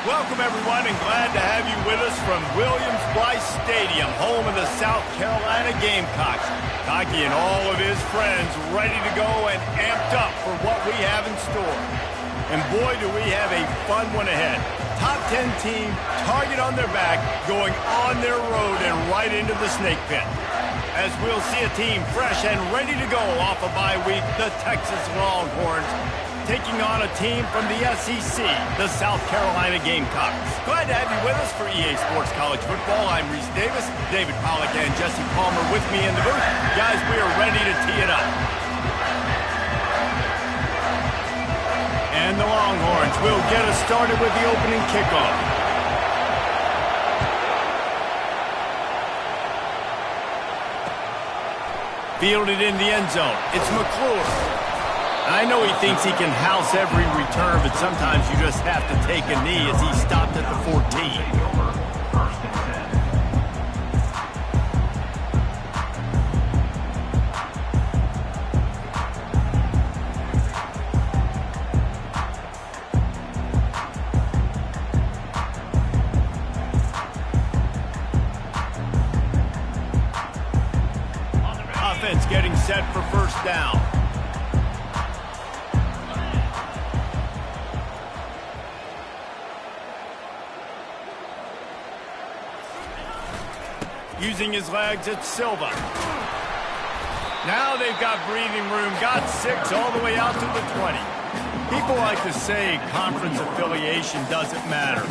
Welcome, everyone, and glad to have you with us from Williams-Brice Stadium, home of the South Carolina Gamecocks. Cocky and all of his friends ready to go and amped up for what we have in store. And boy, do we have a fun one ahead. Top 10 team, target on their back, going on their road and right into the snake pit. As we'll see a team fresh and ready to go off a bye week, the Texas Longhorns, taking on a team from the SEC, the South Carolina Gamecocks. Glad to have you with us for EA Sports College Football. I'm Reese Davis, David Pollack, and Jesse Palmer with me in the booth. Guys, we are ready to tee it up. And the Longhorns will get us started with the opening kickoff. Fielded in the end zone. It's McClure. I know he thinks he can house every return, but sometimes you just have to take a knee as he stopped at the 14. Offense getting set for first down. Using his legs, it's Silva. Now they've got breathing room, got 6 all the way out to the 20. People like to say conference affiliation doesn't matter.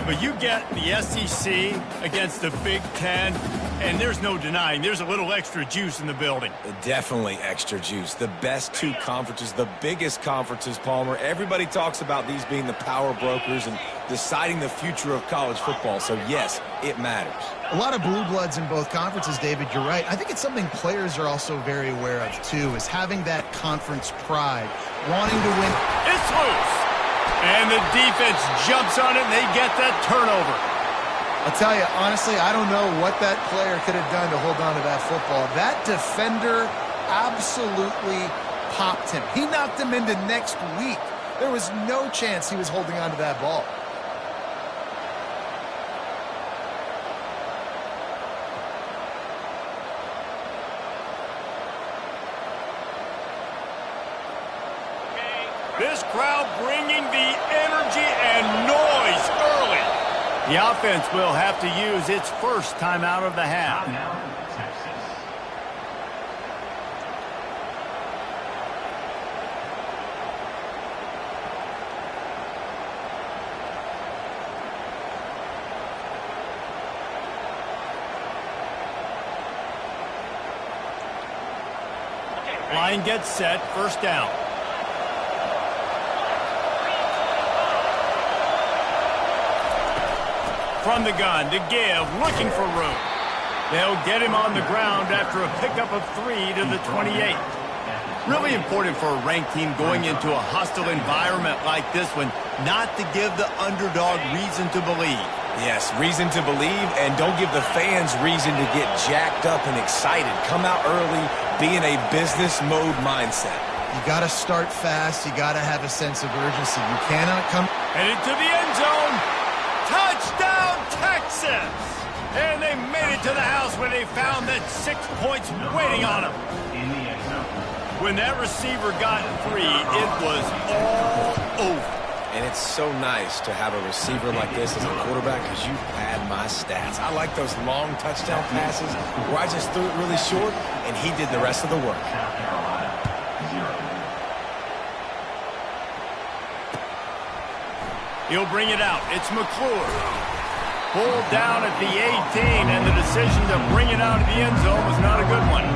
But you get the SEC against the Big Ten, and there's no denying there's a little extra juice in the building. Definitely extra juice. The best two conferences, the biggest conferences, Palmer. Everybody talks about these being the power brokers and deciding the future of college football. So, yes, it matters. A lot of blue bloods in both conferences, David. You're right. I think it's something players are also very aware of, too, is having that conference pride, wanting to win. It's loose. And the defense jumps on it, and they get that turnover. I'll tell you, honestly, I don't know what that player could have done to hold on to that football. That defender absolutely popped him. He knocked him into next week. There was no chance he was holding on to that ball. This crowd bringing the energy and noise early. The offense will have to use its first time out of the half. Line gets set, first down. From the gun to give, looking for room. They'll get him on the ground after a pickup of 3 to the 28. Really important for a ranked team going into a hostile environment like this one, not to give the underdog reason to believe. Yes, reason to believe, and don't give the fans reason to get jacked up and excited. Come out early, be in a business mode mindset. You got to start fast. You got to have a sense of urgency. You cannot come. Headed to the end zone. Touchdown, Texas! And they made it to the house where they found that 6 points waiting on them. When that receiver got 3, it was all over. And it's so nice to have a receiver like this as a quarterback because you pad my stats. I like those long touchdown passes where I just threw it really short and he did the rest of the work. He'll bring it out. It's McClure. Pulled down at the 18, and the decision to bring it out of the end zone was not a good one.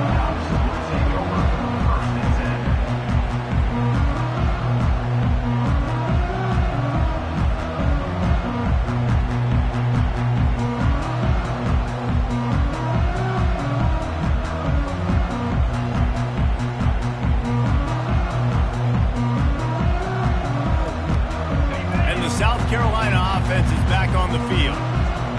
South Carolina offense is back on the field.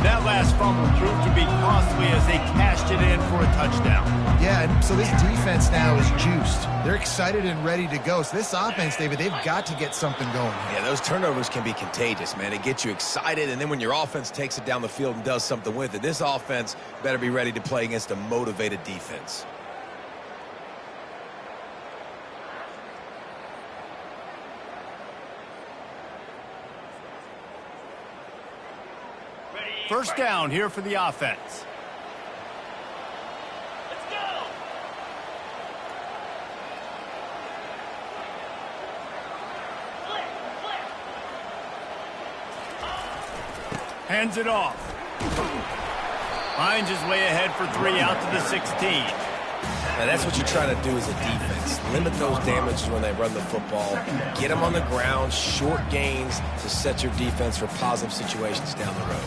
That last fumble proved to be costly as they cashed it in for a touchdown. Yeah, and so this defense now is juiced. They're excited and ready to go. So this offense, David, they've got to get something going. Yeah, those turnovers can be contagious, man. It gets you excited, and then when your offense takes it down the field and does something with it, this offense better be ready to play against a motivated defense. First down here for the offense. Let's go. Hands it off. Finds his way ahead for 3 out to the 16. Now, that's what you're trying to do as a defense. Limit those damages when they run the football. Get them on the ground, short gains to set your defense for positive situations down the road.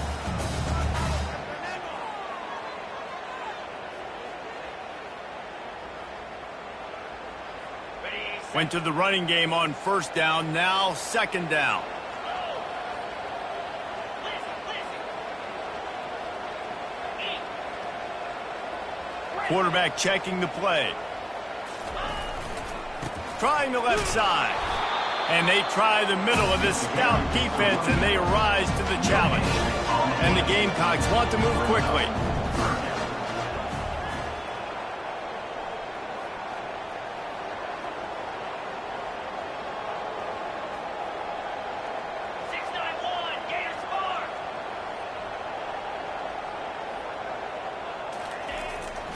Went to the running game on first down, now second down. Quarterback checking the play. Trying the left side. And they try the middle of this stout defense, and they rise to the challenge. And the Gamecocks want to move quickly.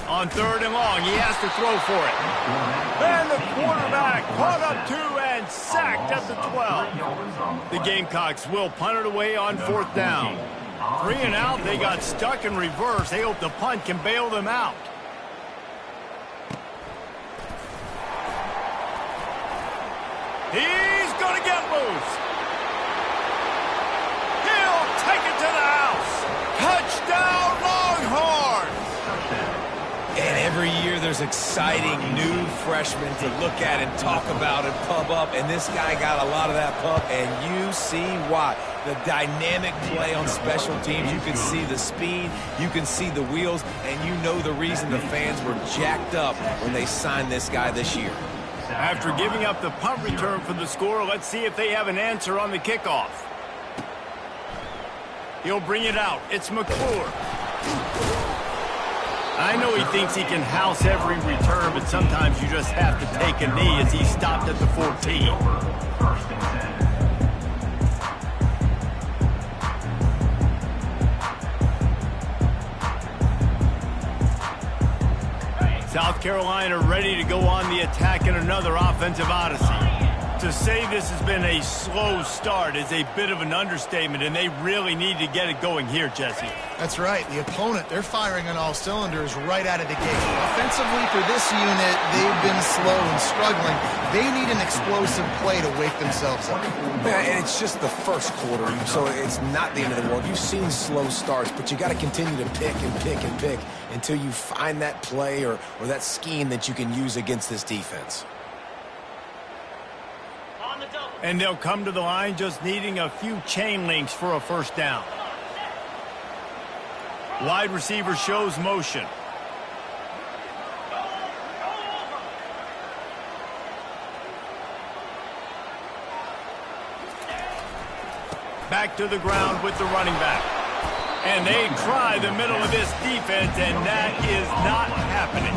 On third and long, he has to throw for it. And the quarterback caught up 2 and sacked at the 12. The Gamecocks will punt it away on fourth down. 3 and out, they got stuck in reverse. They hope the punt can bail them out. He's going to get loose. He'll take it to the house. Touchdown, Longhorns! And every year there's exciting new freshmen to look at and talk about and pump up. And this guy got a lot of that pump, and you see why. The dynamic play on special teams. You can see the speed, you can see the wheels, and you know the reason the fans were jacked up when they signed this guy this year. After giving up the punt return for the score, let's see if they have an answer on the kickoff. He'll bring it out. It's McClure. I know he thinks he can house every return, but sometimes you just have to take a knee as he stopped at the 14. South Carolina ready to go on the attack in another offensive odyssey. To say this has been a slow start is a bit of an understatement, and they really need to get it going here, Jesse. That's right. The opponent, they're firing on all cylinders right out of the gate. Offensively, for this unit, they've been slow and struggling. They need an explosive play to wake themselves up. Yeah, and it's just the first quarter, so it's not the end of the world. You've seen slow starts, but you got to continue to pick and pick and pick until you find that play or that scheme that you can use against this defense. And they'll come to the line just needing a few chain links for a first down. Wide receiver shows motion. Back to the ground with the running back. And they try the middle of this defense, and that is not happening.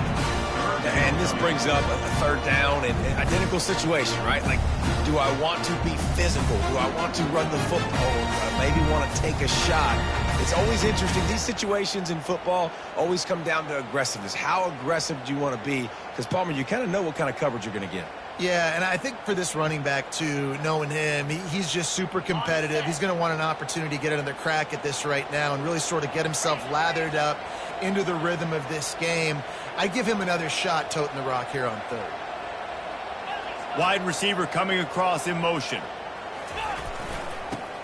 And this brings up a third down and identical situation, right? Like, do I want to be physical? Do I want to run the football? Do I maybe want to take a shot? It's always interesting. These situations in football always come down to aggressiveness. How aggressive do you want to be? Because, Palmer, you kind of know what kind of coverage you're going to get. Yeah, and I think for this running back, too, knowing him, he's just super competitive. He's going to want an opportunity to get another crack at this right now and really sort of get himself lathered up into the rhythm of this game. I give him another shot toting the rock here on third. Wide receiver coming across in motion.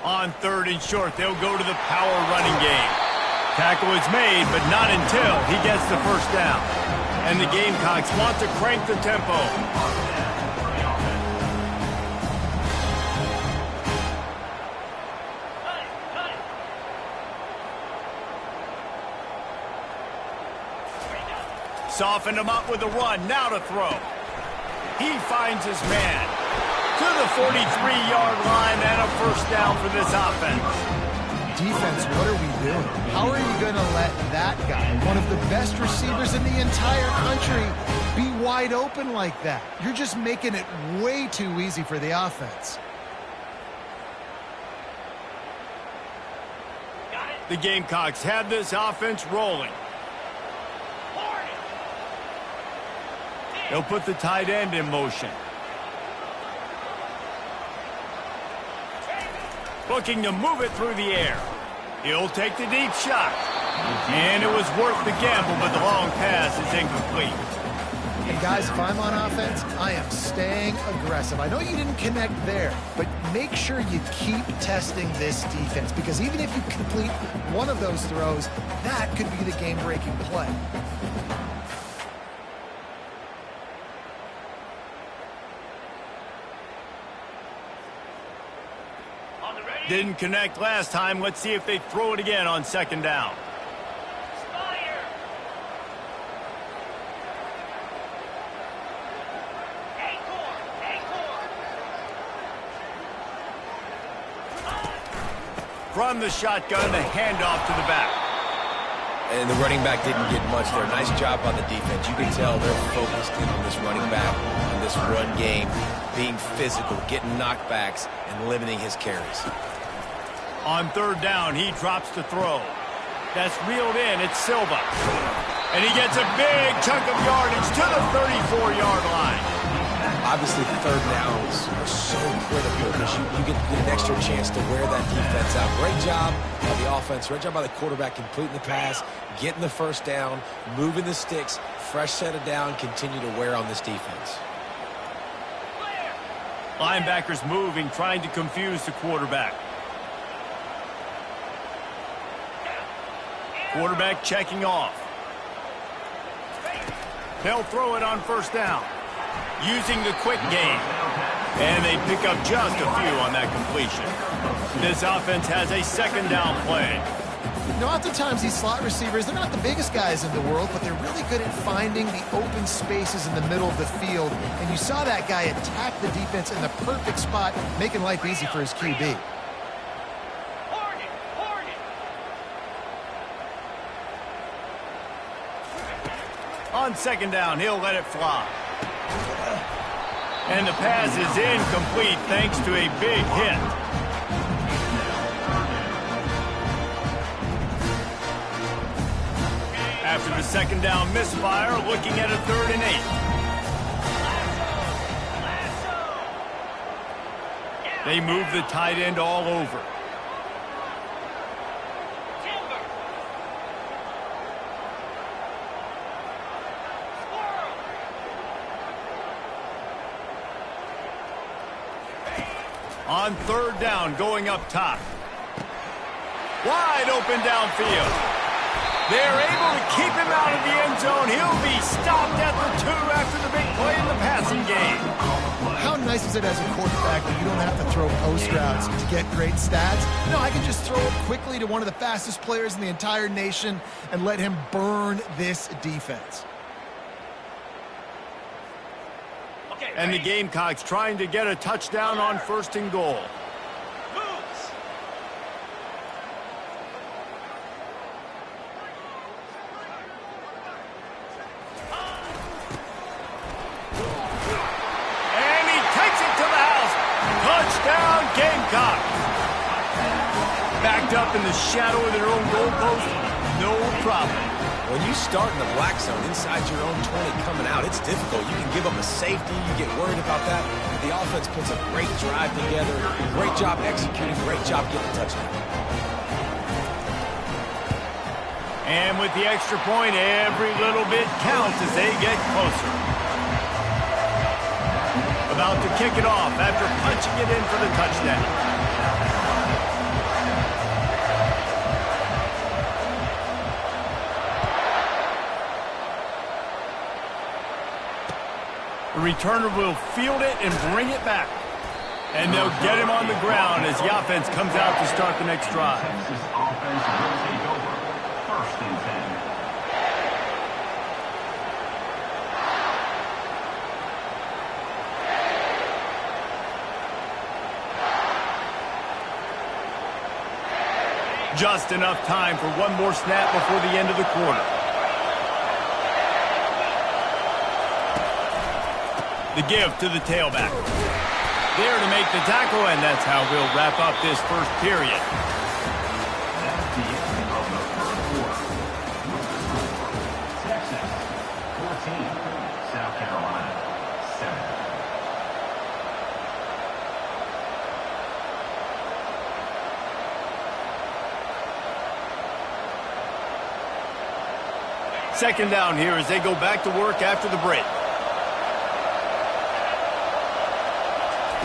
On third and short, they'll go to the power running game. Tackle is made, but not until he gets the first down. And the Gamecocks want to crank the tempo. softened him up with a run. Now to throw. He finds his man to the 43-yard line and a first down for this offense. Defense, what are we doing? How are you going to let that guy, one of the best receivers in the entire country, be wide open like that? You're just making it way too easy for the offense. The Gamecocks have this offense rolling. They'll put the tight end in motion. Looking to move it through the air. He'll take the deep shot. And it was worth the gamble, but the long pass is incomplete. And guys, if I'm on offense, I am staying aggressive. I know you didn't connect there, but make sure you keep testing this defense, because even if you complete one of those throws, that could be the game-breaking play. Didn't connect last time. Let's see if they throw it again on second down. From the shotgun, the handoff to the back. And the running back didn't get much there. Nice job by the defense. You can tell they're focused in on this running back, on this run game, being physical, getting knockbacks, and limiting his carries. On third down, he drops to throw. That's reeled in. It's Silva. And he gets a big chunk of yardage to the 34-yard line. Obviously, third downs are so critical because you get an extra chance to wear that defense out. Great job by the offense. Great job by the quarterback completing the pass, getting the first down, moving the sticks, fresh set of down, continue to wear on this defense. Linebackers moving, trying to confuse the quarterback. Quarterback checking off. They'll throw it on first down, using the quick game. And they pick up just a few on that completion. This offense has a second down play. You know, oftentimes these slot receivers, they're not the biggest guys in the world, but they're really good at finding the open spaces in the middle of the field. And you saw that guy attack the defense in the perfect spot, making life easy for his QB. On second down, he'll let it fly. And the pass is incomplete thanks to a big hit. After the second down misfire, looking at a 3rd and 8. They move the tight end all over. On third down, going up top. Wide open downfield. They're able to keep him out of the end zone. He'll be stopped at the 2 after the big play in the passing game. How nice is it as a quarterback that you don't have to throw post routes to get great stats? No, I can just throw it quickly to one of the fastest players in the entire nation and let him burn this defense. And the Gamecocks trying to get a touchdown on 1st and goal. And he takes it to the house. Touchdown, Gamecock. Backed up in the shadow of their own goalpost, no problem. When you start in the black zone inside your own 20 coming out, it's difficult. You can give up a safety. You get worried about that. But the offense puts a great drive together. Great job executing. Great job getting a touchdown. And with the extra point, every little bit counts as they get closer. About to kick it off after punching it in for the touchdown. The returner will field it and bring it back. And they'll get him on the ground as the offense comes out to start the next drive. Just enough time for one more snap before the end of the quarter. The give to the tailback. There to make the tackle, and that's how we'll wrap up this first period. That's the end of the first quarter. Texas 14, South Carolina 7. Second down here as they go back to work after the break.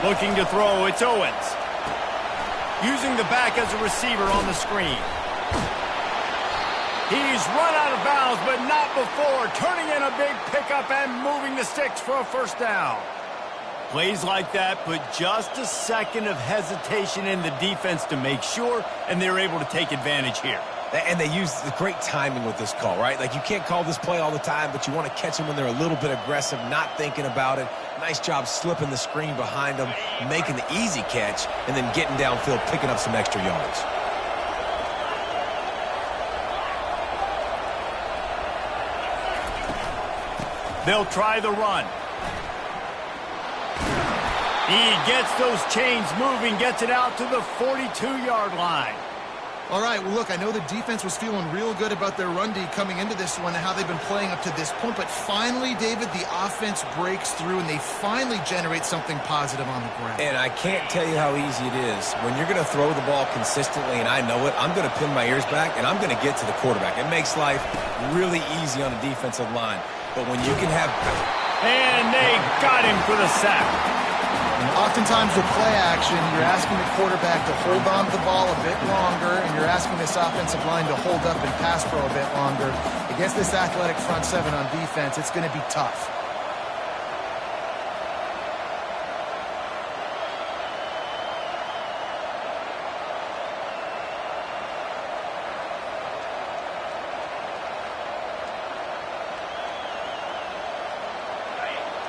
Looking to throw, it's Owens. Using the back as a receiver on the screen. He's run out of bounds, but not before. Turning in a big pickup and moving the sticks for a first down. Plays like that put just a second of hesitation in the defense to make sure, and they're able to take advantage here. And they use the great timing with this call, right? Like, you can't call this play all the time, but you want to catch them when they're a little bit aggressive, not thinking about it. Nice job slipping the screen behind them, making the easy catch, and then getting downfield, picking up some extra yards. They'll try the run. He gets those chains moving, gets it out to the 42-yard line. All right, well, look, I know the defense was feeling real good about their run D coming into this one and how they've been playing up to this point, but finally, David, the offense breaks through and they finally generate something positive on the ground. And I can't tell you how easy it is. When you're going to throw the ball consistently, and I know it, I'm going to pin my ears back, and I'm going to get to the quarterback. It makes life really easy on a defensive line. But when you can have... And they got him for the sack. Oftentimes with play action, you're asking the quarterback to hold on to the ball a bit longer, and you're asking this offensive line to hold up and pass pro a bit longer. Against this athletic front seven on defense, it's going to be tough.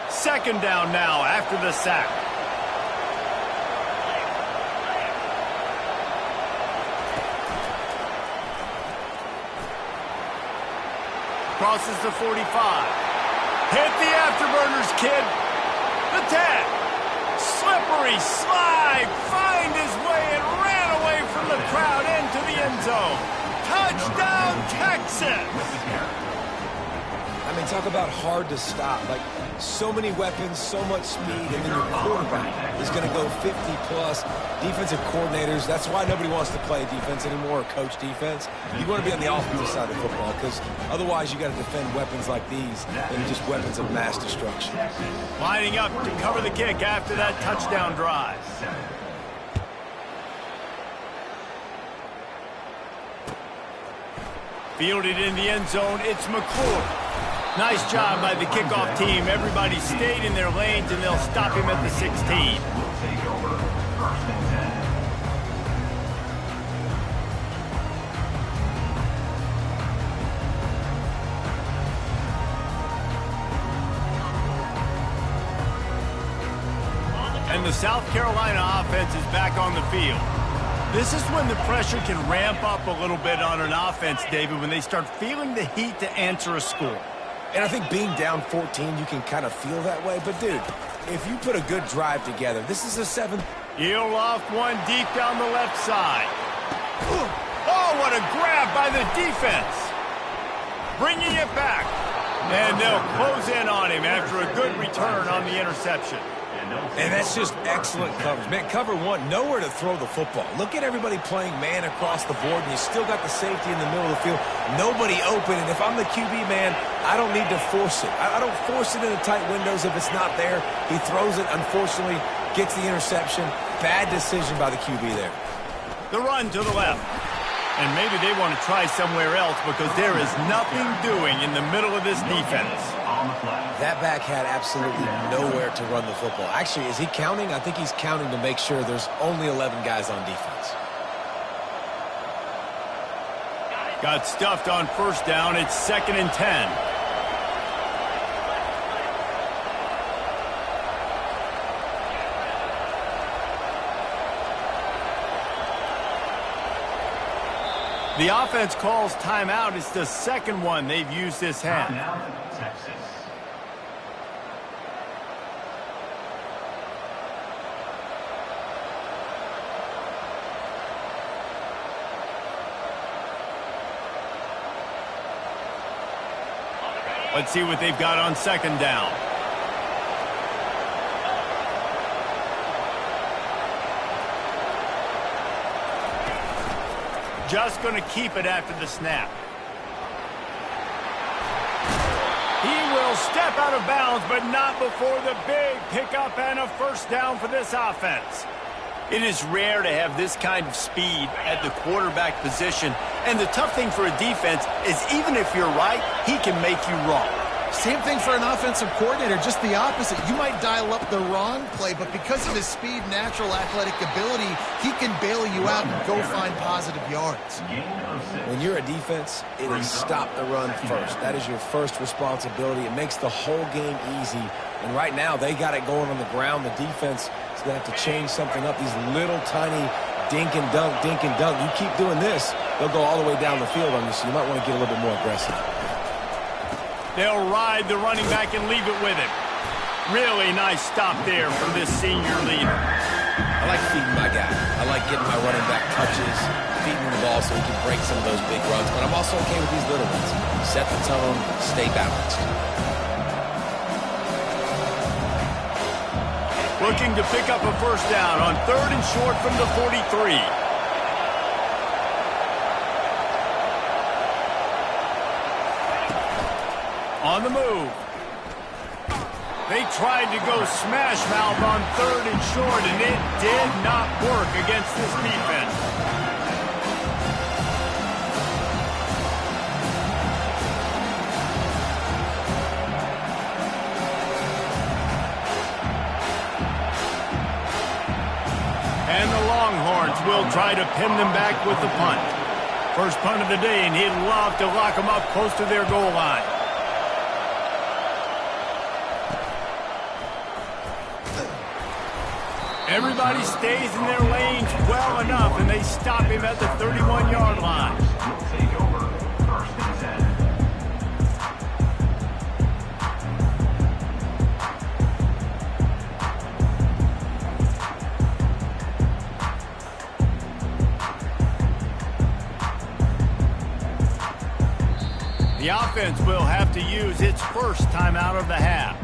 Second down now after the sack. Crosses the 45. Hit the afterburners, kid. The 10. Slippery slide. Find his way and ran away from the crowd into the end zone. Touchdown, Texas. I mean, talk about hard to stop. Like, so many weapons, so much speed, and then your quarterback is going to go 50-plus. Defensive coordinators, that's why nobody wants to play defense anymore or coach defense. You want to be on the offensive side of the football because otherwise you got to defend weapons like these and just weapons of mass destruction. Lining up to cover the kick after that touchdown drive. Fielded in the end zone, it's McClure. Nice job by the kickoff team. Everybody stayed in their lanes, and they'll stop him at the 16. Take over 1st and 10. And the South Carolina offense is back on the field. This is when the pressure can ramp up a little bit on an offense, David, when they start feeling the heat to answer a score. And I think being down 14, you can kind of feel that way. But, dude, if you put a good drive together, this is a 7th. He'll loft one deep down the left side. Oh, what a grab by the defense. Bringing it back. And they'll close in on him after a good return on the interception. And that's just excellent coverage. Man, cover one, nowhere to throw the football. Look at everybody playing man across the board, and you still got the safety in the middle of the field. Nobody open, and if I'm the QB, man, I don't need to force it. I don't force it into tight windows if it's not there. He throws it, unfortunately, gets the interception. Bad decision by the QB there. The run to the left. And maybe they want to try somewhere else because there is nothing doing in the middle of this defense. That back had absolutely nowhere to run the football. Actually, is he counting? I think he's counting to make sure there's only 11 guys on defense. Got stuffed on first down. It's 2nd and 10. The offense calls timeout. It's the second one they've used this half. Timeout, Texas. Let's see what they've got on second down. Just going to keep it after the snap. He will step out of bounds, but not before the big pickup and a first down for this offense. It is rare to have this kind of speed at the quarterback position. And the tough thing for a defense is even if you're right, he can make you wrong. Same thing for an offensive coordinator, just the opposite. You might dial up the wrong play, but because of his speed, natural athletic ability, he can bail you out and go find positive yards. When you're a defense, it is stop the run first. That is your first responsibility. It makes the whole game easy. And right now, they got it going on the ground. The defense is going to have to change something up. These little tiny dink and dunk, dink and dunk. You keep doing this, they'll go all the way down the field on you, so you might want to get a little bit more aggressive. They'll ride the running back and leave it with him. Really nice stop there from this senior leader. I like feeding my guy. I like getting my running back touches, feeding the ball so he can break some of those big runs. But I'm also okay with these little ones. Set the tone, stay balanced. Looking to pick up a first down on 3rd and short from the 43. On the move. They tried to go smash mouth on 3rd and short, and it did not work against this defense. And the Longhorns will try to pin them back with the punt. First punt of the day, and he'd love to lock them up close to their goal line. Everybody stays in their lanes well enough, and they stop him at the 31-yard line. Will take over 1st and 10. The offense will have to use its first timeout of the half.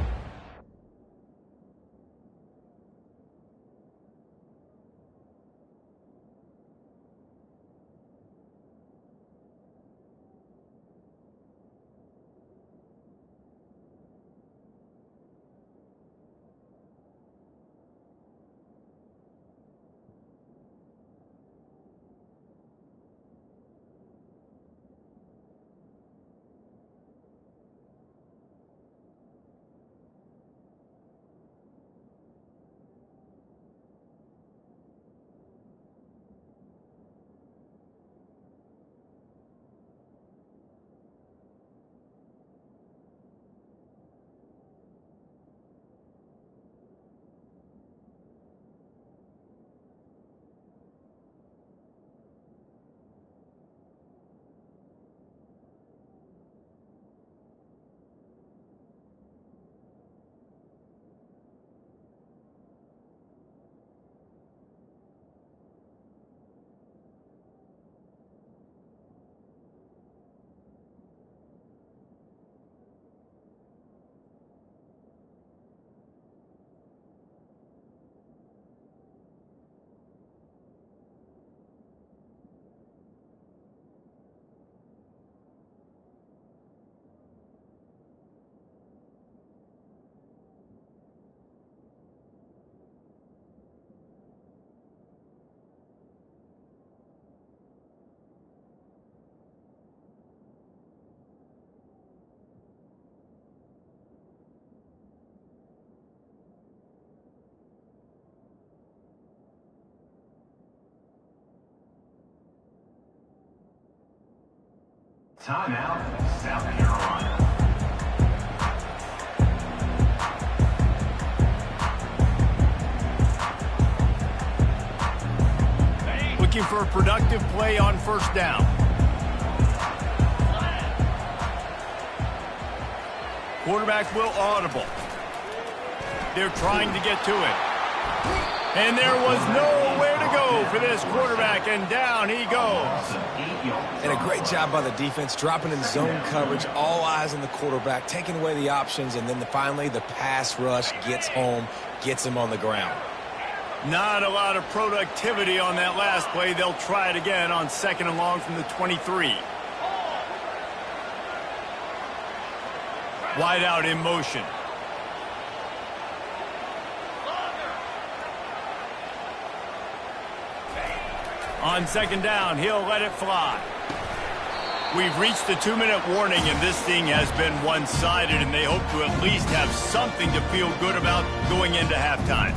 Timeout, South Carolina. Looking for a productive play on first down. Quarterback will audible. They're trying to get to it. And there was nowhere to go for this quarterback, and down he goes. And a great job by the defense, dropping in zone coverage, all eyes on the quarterback, taking away the options, and then finally the pass rush gets home, gets him on the ground. Not a lot of productivity on that last play. They'll try it again on 2nd and long from the 23. Wide out in motion. On 2nd down, he'll let it fly. We've reached the 2-minute warning, and this thing has been one-sided, and they hope to at least have something to feel good about going into halftime.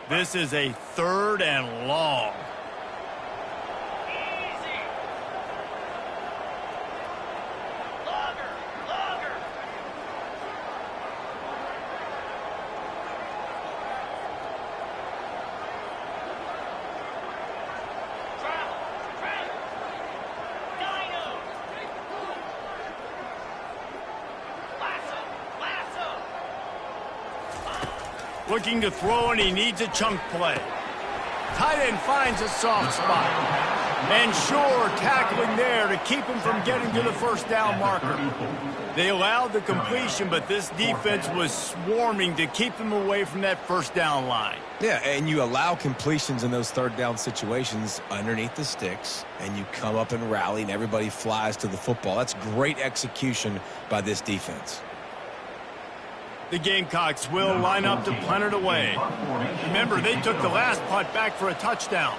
This is a 3rd and long. Easy. Longer. Travel. Dino. Lasso. Looking to throw, and he needs a chunk play. Tight end finds a soft spot. And sure, tackling there to keep him from getting to the 1st down marker. They allowed the completion, but this defense was swarming to keep them away from that 1st down line. Yeah, and you allow completions in those 3rd down situations underneath the sticks, and you come up and rally, and everybody flies to the football. That's great execution by this defense. The Gamecocks will line up to punt it away. Remember, they took the last punt back for a touchdown.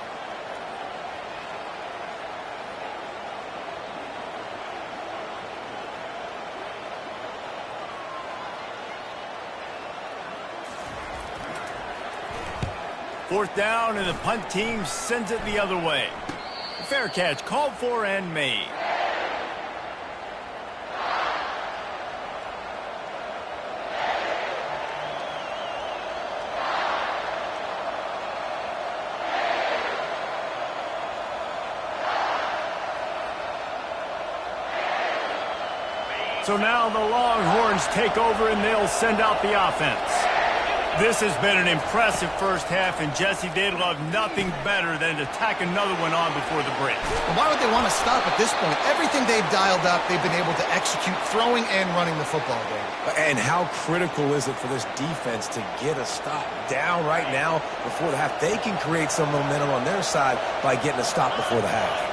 Fourth down, and the punt team sends it the other way. Fair catch called for and made. So now the Longhorns take over, and they'll send out the offense. This has been an impressive first half, and Jesse, they'd love nothing better than to tack another one on before the break. And why would they want to stop at this point? Everything they've dialed up, they've been able to execute throwing and running the football game. And how critical is it for this defense to get a stop down right now before the half? They can create some momentum on their side by getting a stop before the half.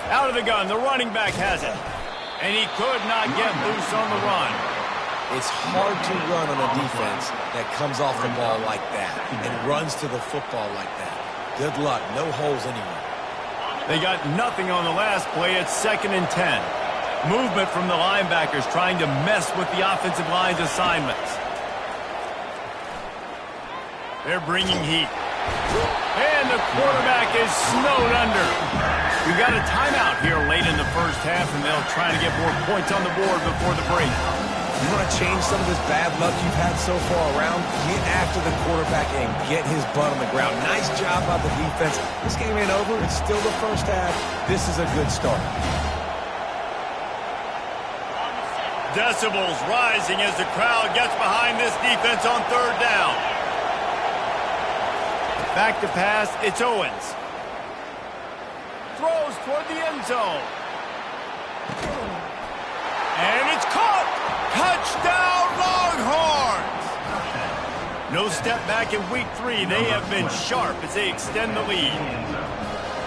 Out of the gun, the running back has it. And he could not get loose on the run. It's hard to run on a defense that comes off the ball like that and runs to the football like that. Good luck. No holes anywhere. They got nothing on the last play. It's 2nd and 10. Movement from the linebackers trying to mess with the offensive line's assignments. They're bringing heat. And the quarterback is snowed under. We got a timeout here late in the first half, and they'll try to get more points on the board before the break. You want to change some of this bad luck you've had so far around? Get after the quarterback and get his butt on the ground. Nice job by the defense. This game ain't over. It's still the first half. This is a good start. Decibels rising as the crowd gets behind this defense on 3rd down. Back to pass, it's Owens. Throws toward the end zone. And it's caught! Touchdown, Longhorns! No step back in week 3. They have been sharp as they extend the lead.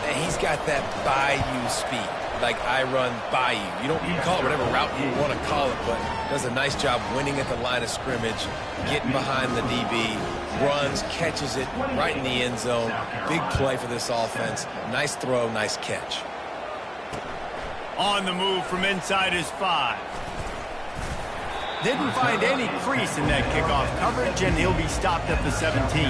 And he's got that bayou speed. Like I run by you. You can call it whatever route you want to call it, but does a nice job winning at the line of scrimmage, getting behind the DB, runs, catches it right in the end zone. Big play for this offense. Nice throw, nice catch. On the move from inside his 5. Didn't find any crease in that kickoff coverage, and he'll be stopped at the 17.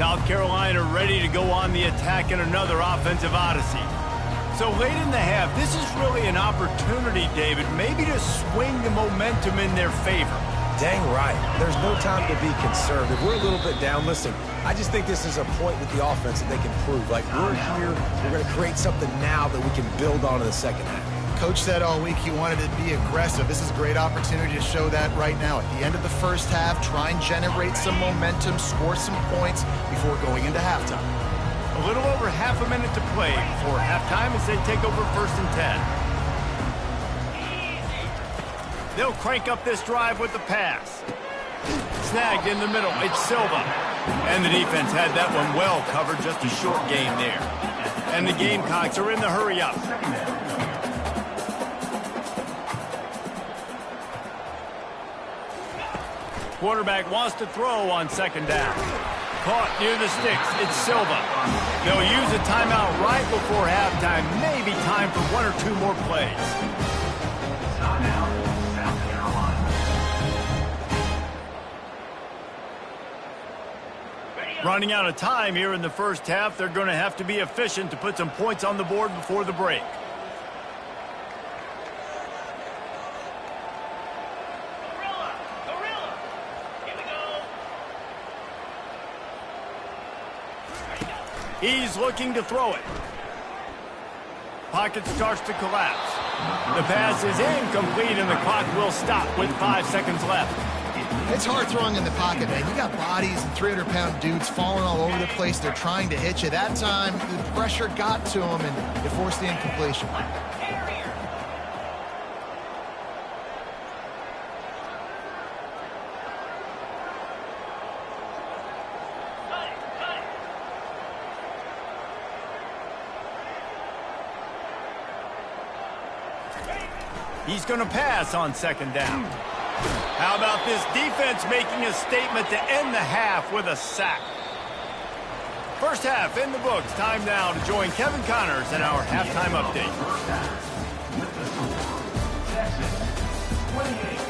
South Carolina ready to go on the attack in another offensive odyssey. So late in the half, this is really an opportunity, David, maybe to swing the momentum in their favor. Dang right. There's no time to be conservative. We're a little bit down. Listen, I just think this is a point with the offense that they can prove. Like, we're here, we're going to create something now that we can build on in the second half. Coach said all week he wanted to be aggressive. This is a great opportunity to show that right now. At the end of the first half, try and generate some momentum, score some points before going into halftime. A little over half a minute to play before halftime as they take over 1st and 10. They'll crank up this drive with the pass. Snagged in the middle. It's Silva. And the defense had that one well covered. Just a short gain there. And the Gamecocks are in the hurry up. Quarterback wants to throw on 2nd down. Caught near the sticks. It's Silva. They'll use a timeout right before halftime. Maybe time for 1 or 2 more plays. Running out of time here in the first half. They're going to have to be efficient to put some points on the board before the break. Gorilla. Here we go. He's looking to throw it. Pocket starts to collapse. The pass is incomplete and the clock will stop with 5 seconds left. It's hard throwing in the pocket, man. You got bodies and 300-pound dudes falling all over the place. They're trying to hit you. That time, the pressure got to them, and it forced the incompletion. He's going to pass on 2nd down. How about this defense making a statement to end the half with a sack? First half in the books. Time now to join Kevin Connors in our halftime update. With the score, Texas 28,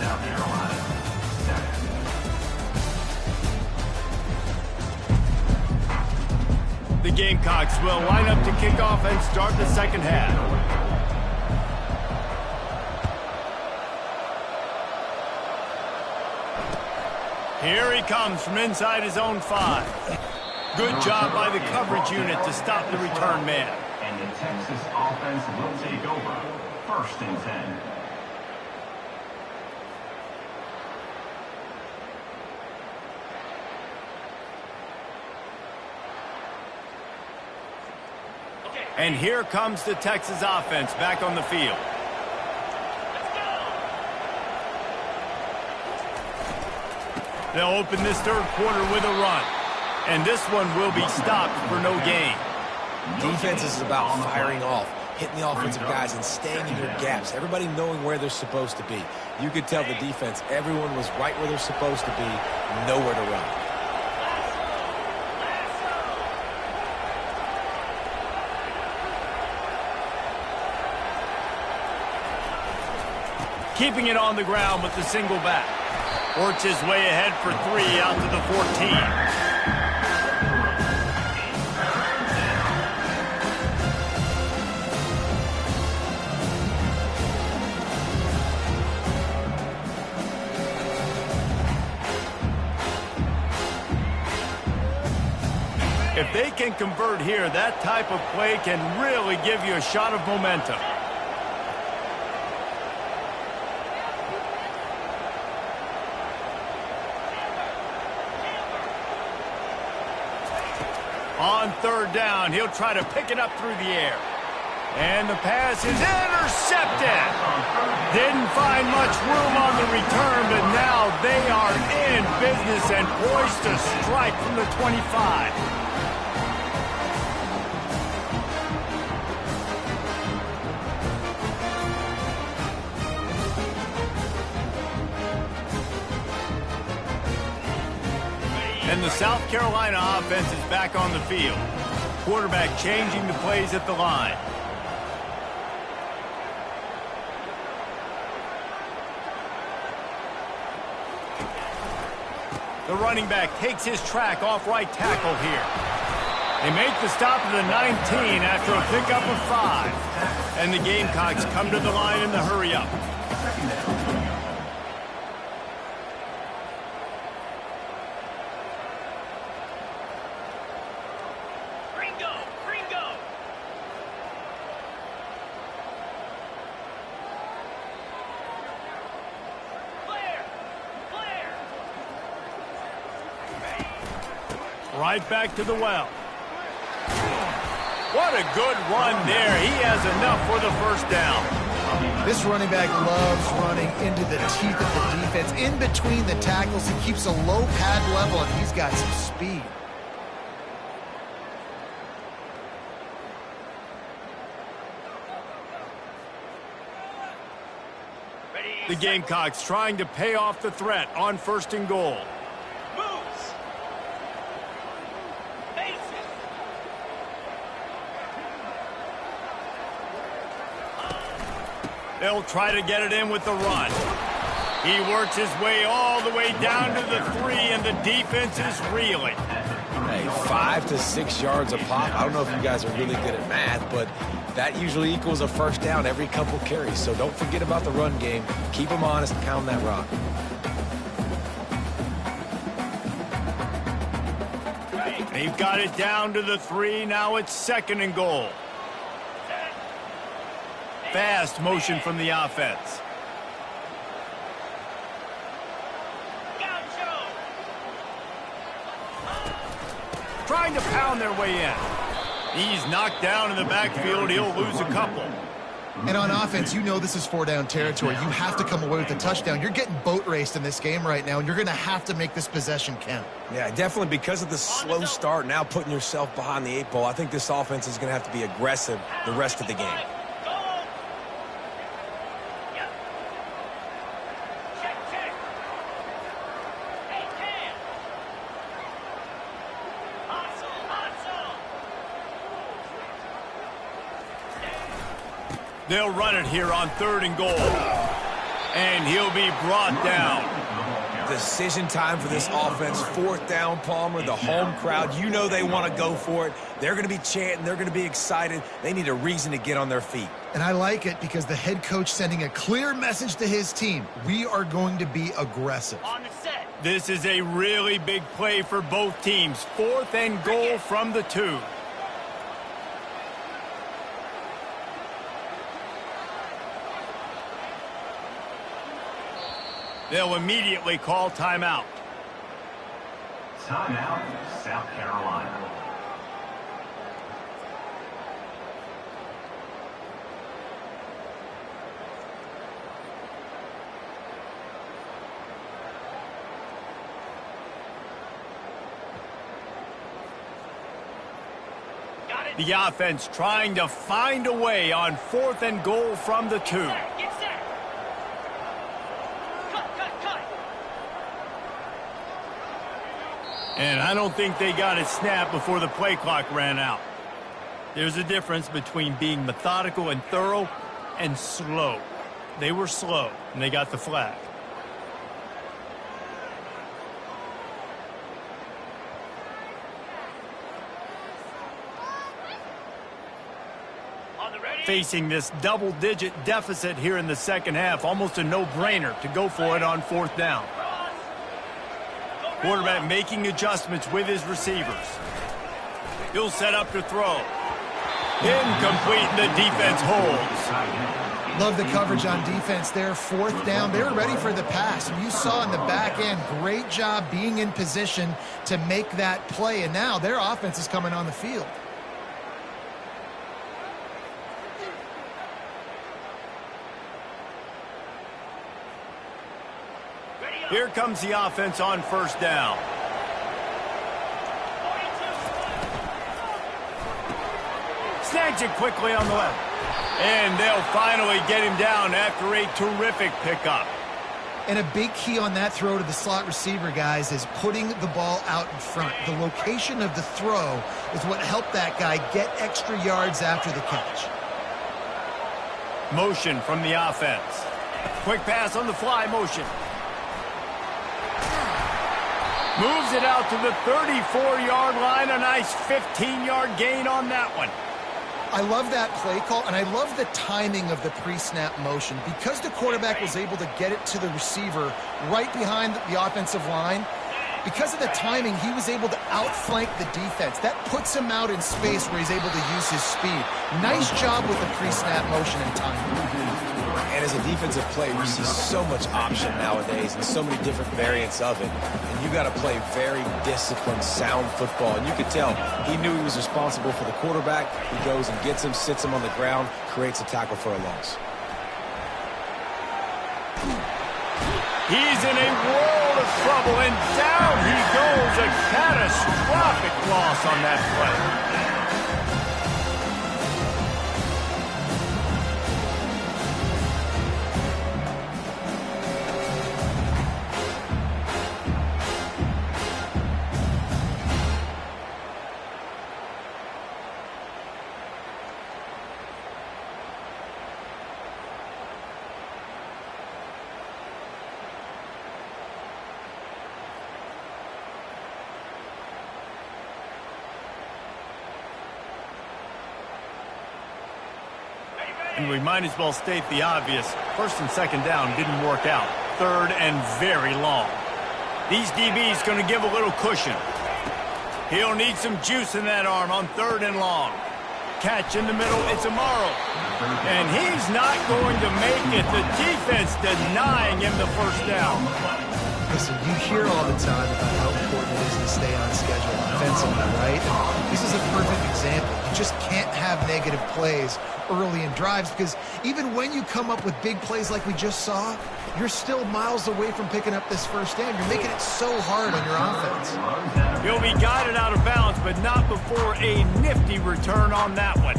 South Carolina 7. The Gamecocks will line up to kick off and start the second half. Here he comes from inside his own 5. Good job by the coverage unit to stop the return man. And the Texas offense will take over 1st and 10. And here comes the Texas offense back on the field. They'll open this 3rd quarter with a run. And this one will be stopped for no gain. Defense is about firing off, hitting the offensive guys, and staying in your gaps. Everybody knowing where they're supposed to be. You could tell the defense, everyone was right where they're supposed to be, nowhere to run. Keeping it on the ground with the single back. Works his way ahead for 3 out to the 14. If they can convert here, that type of play can really give you a shot of momentum. On 3rd down, he'll try to pick it up through the air. And the pass is intercepted. Didn't find much room on the return, but now they are in business and poised to strike from the 25. And the South Carolina offense is back on the field. Quarterback changing the plays at the line. The running back takes his track off right tackle here. They make the stop at the 19 after a pickup of 5. And the Gamecocks come to the line in the hurry-up. Right back to the well. What a good run there. He has enough for the first down. This running back loves running into the teeth of the defense. In between the tackles, he keeps a low pad level, and he's got some speed. The Gamecocks trying to pay off the threat on 1st and goal. They'll try to get it in with the run. He works his way all the way down to the 3, and the defense is reeling. Hey, 5 to 6 yards a pop. I don't know if you guys are really good at math, but that usually equals a first down every couple carries. So don't forget about the run game. Keep them honest, pound that rock. They've got it down to the 3. Now it's 2nd and goal. Fast motion from the offense. Trying to pound their way in. He's knocked down in the backfield. He'll lose a couple. And on offense, you know this is 4-down territory. You have to come away with a touchdown. You're getting boat raced in this game right now, and you're going to have to make this possession count. Yeah, definitely because of the slow start, now putting yourself behind the 8 ball, I think this offense is going to have to be aggressive the rest of the game. They'll run it here on 3rd and goal. And he'll be brought down. Decision time for this offense. 4th down, Palmer. The home crowd, you know they want to go for it. They're going to be chanting. They're going to be excited. They need a reason to get on their feet. And I like it because the head coach sending a clear message to his team. We are going to be aggressive. On the set. This is a really big play for both teams. 4th and goal from the 2. They'll immediately call timeout. Timeout, South Carolina. The offense trying to find a way on 4th and goal from the 2. Get set. Cut. And I don't think they got it snapped before the play clock ran out. There's a difference between being methodical and thorough and slow. They were slow, and they got the flag. Facing this double-digit deficit here in the 2nd half, almost a no-brainer to go for it on 4th down. Quarterback making adjustments with his receivers. He'll set up to throw. Incomplete, and the defense holds. Love the coverage on defense there. 4th down. They were ready for the pass. And you saw in the back end, great job being in position to make that play. And now their offense is coming on the field. Here comes the offense on 1st down. Snags it quickly on the left. And they'll finally get him down after a terrific pickup. And a big key on that throw to the slot receiver, guys, is putting the ball out in front. The location of the throw is what helped that guy get extra yards after the catch. Motion from the offense. Quick pass on the fly motion. Moves it out to the 34-yard line. A nice 15-yard gain on that one. I love that play call, and I love the timing of the pre-snap motion. Because the quarterback was able to get it to the receiver right behind the offensive line, because of the timing, he was able to outflank the defense. That puts him out in space where he's able to use his speed. Nice job with the pre-snap motion and timing. And as a defensive player, you see so much option nowadays and so many different variants of it. And you got to play very disciplined, sound football. And you could tell he knew he was responsible for the quarterback. He goes and gets him, sits him on the ground, creates a tackle for a loss. He's in a world of trouble, and down he goes. A catastrophic loss on that play. And we might as well state the obvious. First and second down didn't work out. Third and very long. These DBs going to give a little cushion. He'll need some juice in that arm on third and long. Catch in the middle, it's Amaro. And he's not going to make it. The defense denying him the first down. Listen, you hear all the time about how important it is to stay on schedule offensively, right? And this is a perfect example. You just can't have negative plays early in drives because even when you come up with big plays like we just saw, you're still miles away from picking up this first down. You're making it so hard on your offense. He'll be guided out of bounds, but not before a nifty return on that one.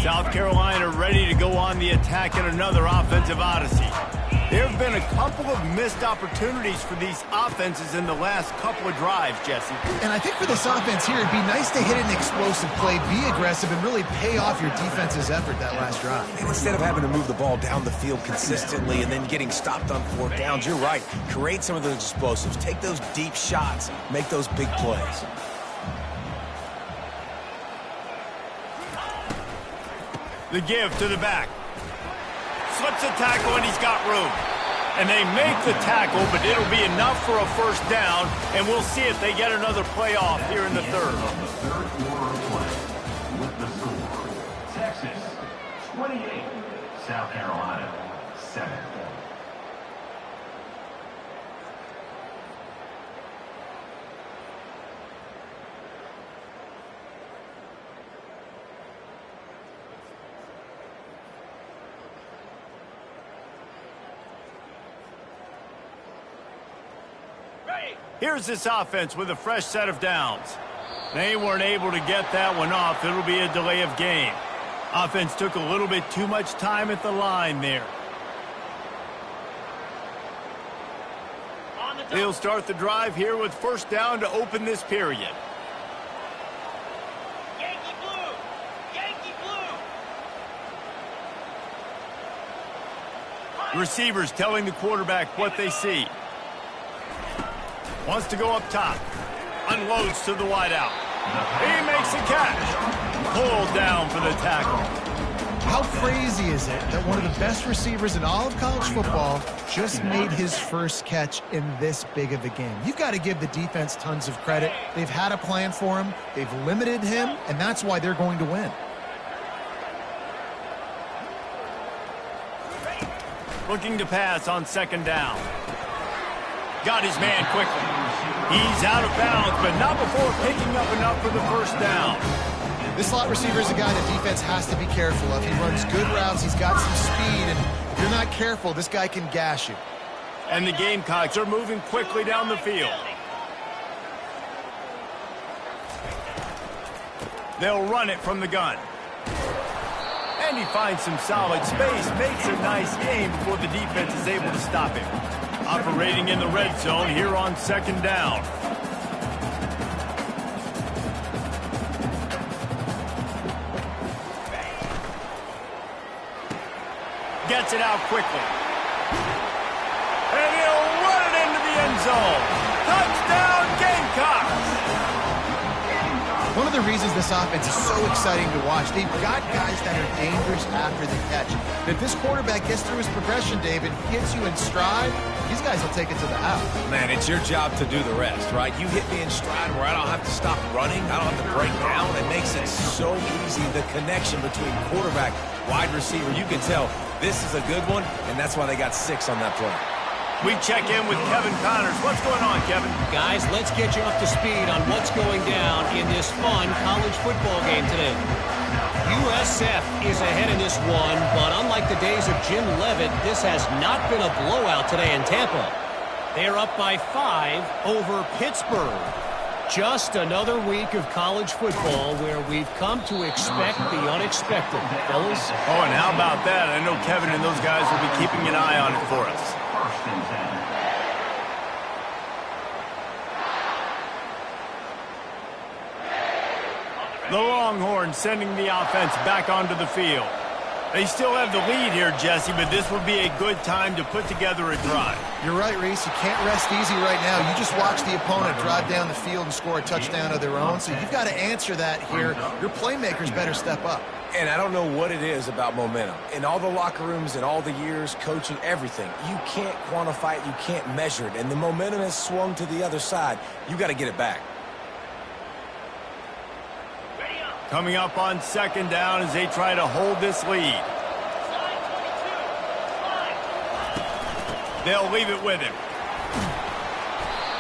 South Carolina ready to go on the attack in another offensive odyssey. There have been a couple of missed opportunities for these offenses in the last couple of drives, Jesse. And I think for this offense here, it'd be nice to hit an explosive play, be aggressive, and really pay off your defense's effort that last drive. And instead of having to move the ball down the field consistently and then getting stopped on fourth downs, you're right. Create some of those explosives. Take those deep shots. Make those big plays. The give to the back. Slips a tackle, and he's got room. And they make the tackle, but it'll be enough for a first down, and we'll see if they get another play off here in the third. The third quarter of play with the score, Texas 28, South Carolina 7. Here's this offense with a fresh set of downs. They weren't able to get that one off. It'll be a delay of game. Offense took a little bit too much time at the line there. They'll start the drive here with first down to open this period. Yankee blue! Yankee blue! Receivers telling the quarterback what they see. Wants to go up top. Unloads to the wideout. He makes a catch. Pulled down for the tackle. How crazy is it that one of the best receivers in all of college football just made his first catch in this big of a game? You've got to give the defense tons of credit. They've had a plan for him. They've limited him, and that's why they're going to win. Looking to pass on second down. Got his man quickly. He's out of bounds, but not before picking up enough for the first down. This slot receiver is a guy the defense has to be careful of. He runs good routes. He's got some speed, and if you're not careful, this guy can gash you. And the Gamecocks are moving quickly down the field. They'll run it from the gun. And he finds some solid space, makes a nice aim before the defense is able to stop him. Operating in the red zone here on 2nd down. Gets it out quickly. And he'll run it into the end zone. Touchdown, Gamecocks! One of the reasons this offense is so exciting to watch, they've got guys that are dangerous after the catch. If this quarterback gets through his progression, David, gets you in stride, these guys will take it to the house. Man, it's your job to do the rest, right? You hit me in stride where I don't have to stop running. I don't have to break down. It makes it so easy. The connection between quarterback, wide receiver, you can tell this is a good one, and that's why they got 6 on that play. We check in with Kevin Connors. What's going on, Kevin? Guys, let's get you up to speed on what's going down in this fun college football game today. USF is ahead in this one, but unlike the days of Jim Leavitt, this has not been a blowout today in Tampa. They're up by 5 over Pittsburgh. Just another week of college football where we've come to expect the unexpected, fellas. Oh, and how about that? I know Kevin and those guys will be keeping an eye on it for us. First and 10. The Longhorns sending the offense back onto the field. They still have the lead here, Jesse, but this would be a good time to put together a drive. You're right, Reese. You can't rest easy right now. You just watch the opponent drive down the field and score a touchdown of their own, so you've got to answer that here. Your playmakers better step up. And I don't know what it is about momentum. In all the locker rooms, in all the years, coaching, everything, you can't quantify it, you can't measure it. And the momentum has swung to the other side. You got to get it back. Coming up on 2nd down as they try to hold this lead. They'll leave it with him.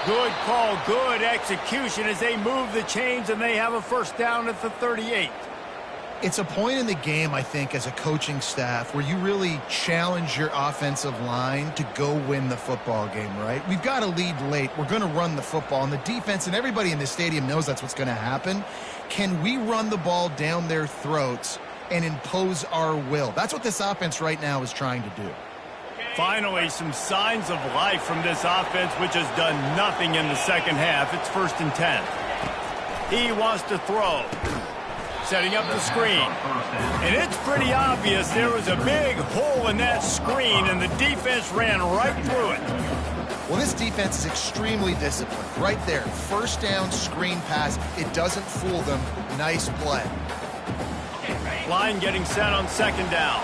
Good call, good execution as they move the chains and they have a 1st down at the 38. It's a point in the game, I think, as a coaching staff where you really challenge your offensive line to go win the football game, right? We've got a lead late. We're going to run the football. And the defense and everybody in the stadium knows that's what's going to happen. Can we run the ball down their throats and impose our will? That's what this offense right now is trying to do. Finally, some signs of life from this offense, which has done nothing in the 2nd half. It's 1st and 10. He wants to throw. Setting up the screen. And it's pretty obvious there was a big hole in that screen, and the defense ran right through it. Well, this defense is extremely disciplined. Right there, 1st down screen pass. It doesn't fool them. Nice play. Line getting set on 2nd down.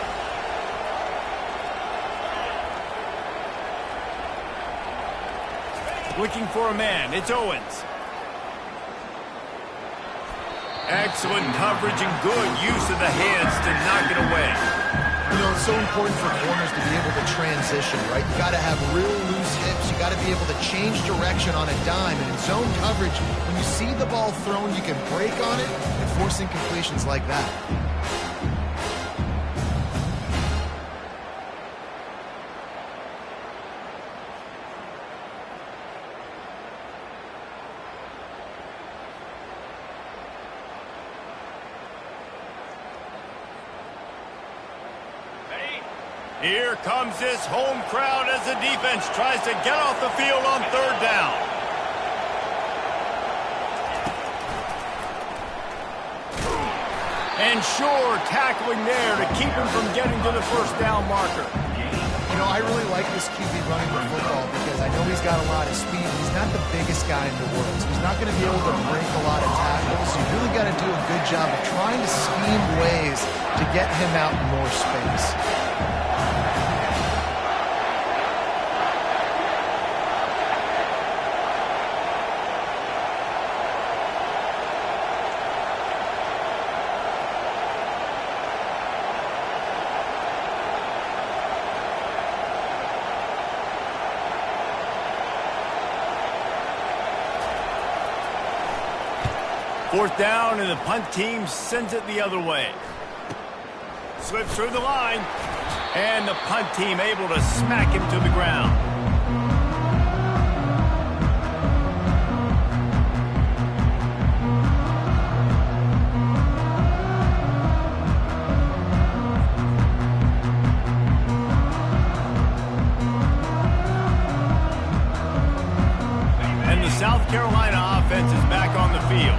Looking for a man. It's Owens. Excellent coverage and good use of the hands to knock it away. You know, it's so important for corners to be able to transition, right? You got to have real loose hips. You got to be able to change direction on a dime. And in zone coverage, when you see the ball thrown, you can break on it and force incompletions like that. Here comes this home crowd as the defense tries to get off the field on 3rd down. And sure, tackling there to keep him from getting to the 1st down marker. You know, I really like this QB running the football because I know he's got a lot of speed. He's not the biggest guy in the world, so he's not going to be able to break a lot of tackles. So you really got to do a good job of trying to scheme ways to get him out in more space. Fourth down, and the punt team sends it the other way. Slips through the line, and the punt team able to smack him to the ground. field.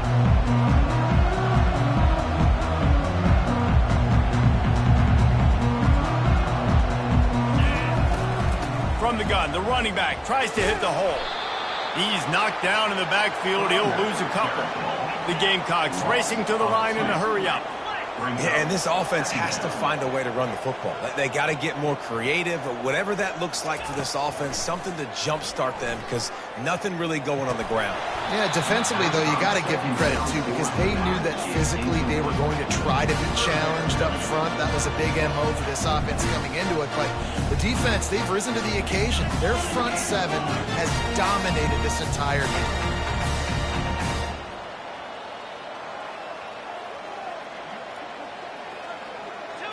From the gun, the running back tries to hit the hole. He's knocked down in the backfield. He'll lose a couple. The Gamecocks racing to the line in a hurry-up. Yeah, and this offense has to find a way to run the football. They got to get more creative, whatever that looks like for this offense, something to jumpstart them because nothing really going on the ground. Yeah, defensively, though, you got to give them credit, too, because they knew that physically they were going to try to be challenged up front. That was a big MO for this offense coming into it. But the defense, they've risen to the occasion. Their front seven has dominated this entire game.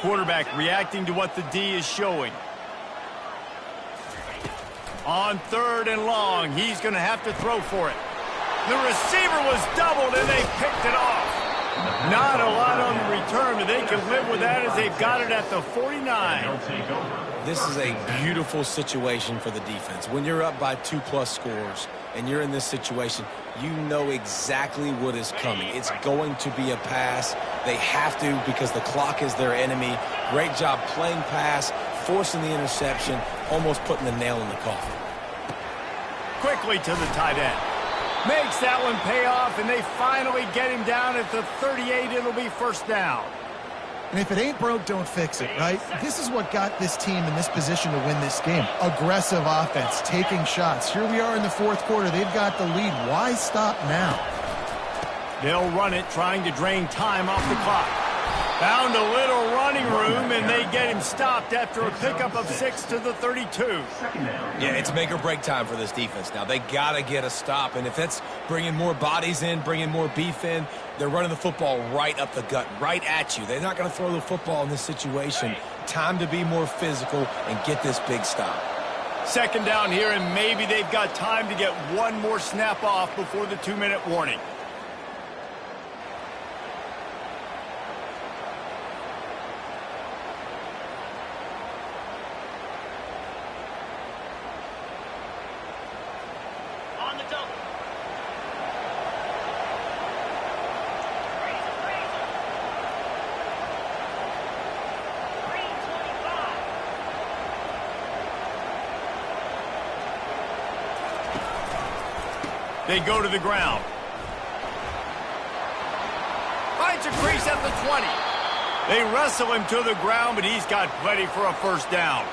Quarterback reacting to what the D is showing. On 3rd and long, he's going to have to throw for it. The receiver was doubled, and they picked it off. Not a lot on the return, but they can live with that as they've got it at the 49. This is a beautiful situation for the defense. When you're up by 2+ scores and you're in this situation, you know exactly what is coming. It's going to be a pass. They have to because the clock is their enemy. Great job playing pass, forcing the interception, almost putting the nail in the coffin. Quickly to the tight end. Makes that one pay off, and they finally get him down at the 38. It'll be first down. And if it ain't broke, don't fix it, right? This is what got this team in this position to win this game. Aggressive offense, taking shots. Here we are in the 4th quarter. They've got the lead. Why stop now? They'll run it, trying to drain time off the clock. Found a little running room, and they get him stopped after a pickup of 6 to the 32. Yeah, it's make or break time for this defense now. They got to get a stop, and if that's bringing more bodies in, bringing more beef in, they're running the football right up the gut, right at you. They're not going to throw the football in this situation. Time to be more physical and get this big stop. 2nd down here, and maybe they've got time to get one more snap off before the 2-minute warning. They go to the ground. Finds a crease at the 20. They wrestle him to the ground, but he's got plenty for a first down.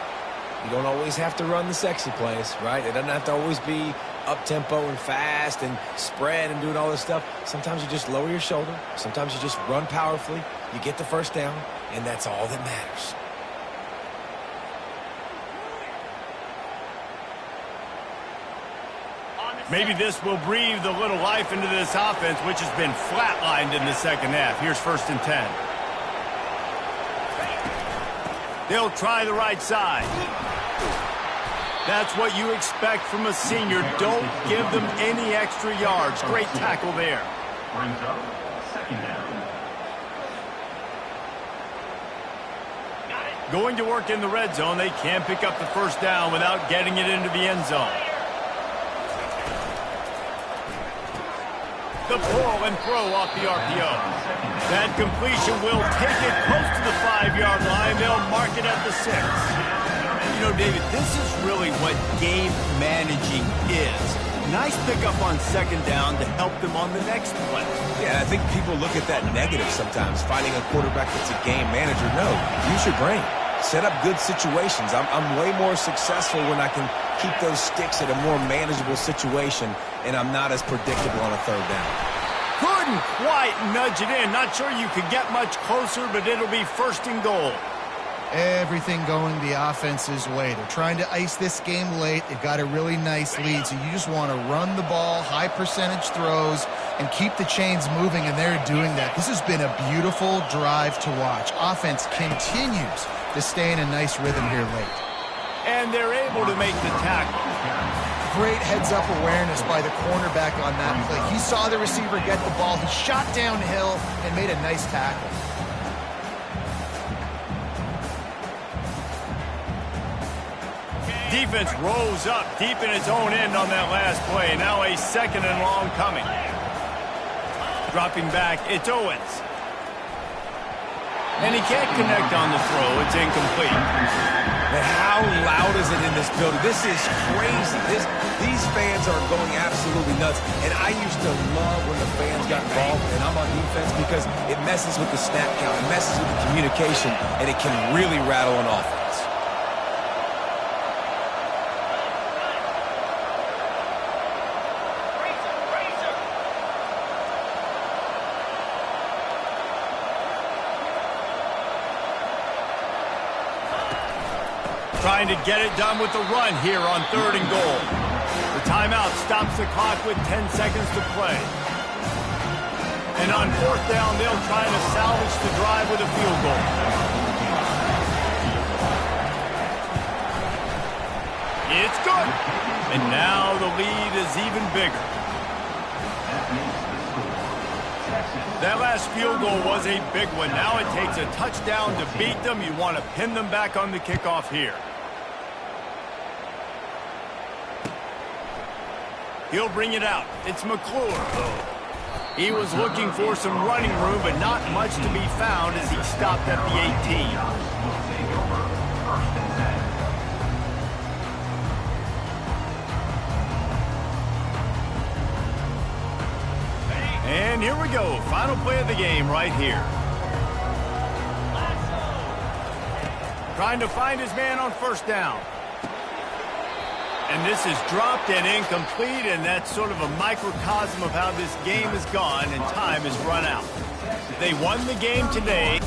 You don't always have to run the sexy plays, right? It doesn't have to always be up-tempo and fast and spread and doing all this stuff. Sometimes you just lower your shoulder. Sometimes you just run powerfully. You get the first down, and that's all that matters. Maybe this will breathe a little life into this offense, which has been flatlined in the 2nd half. Here's 1st and 10. They'll try the right side. That's what you expect from a senior. Don't give them any extra yards. Great tackle there. Brings up 2nd down. Going to work in the red zone. They can't pick up the first down without getting it into the end zone. The pull and throw off the RPO. That completion will take it close to the 5-yard line. They'll mark it at the 6. You know, David, this is really what game managing is. Nice pickup on 2nd down to help them on the next play. Yeah, I think people look at that negative sometimes, finding a quarterback that's a game manager. No, use your brain. Set up good situations. I'm way more successful when I can keep those sticks at a more manageable situation, and I'm not as predictable on a 3rd down. Couldn't quite nudge it in. Not sure you could get much closer, but it'll be 1st and goal. Everything going the offense's way. They're trying to ice this game late. They've got a really nice lead, so you just want to run the ball, high percentage throws, and keep the chains moving, and they're doing that. This has been a beautiful drive to watch. Offense continues to stay in a nice rhythm here late. And they're able to make the tackle. Great heads-up awareness by the cornerback on that play. He saw the receiver get the ball. He shot downhill and made a nice tackle. Defense rose up deep in its own end on that last play. Now a 2nd and long coming. Dropping back, it's Owens. And he can't connect on the throw. It's incomplete. And how loud is it in this building? This is crazy. These fans are going absolutely nuts. And I used to love when the fans got involved, and I'm on defense, because it messes with the snap count. It messes with the communication, and it can really rattle an offense. Trying to get it done with the run here on 3rd and goal. The timeout stops the clock with 10 seconds to play. And on 4th down, they'll try to salvage the drive with a field goal. It's good. And now the lead is even bigger. That last field goal was a big one. Now it takes a touchdown to beat them. You want to pin them back on the kickoff here. He'll bring it out. It's McClure. He was looking for some running room, but not much to be found as he stopped at the 18. And here we go. Final play of the game right here. Trying to find his man on 1st down. And this is dropped and incomplete, and that's sort of a microcosm of how this game has gone, and time has run out. They won the game today.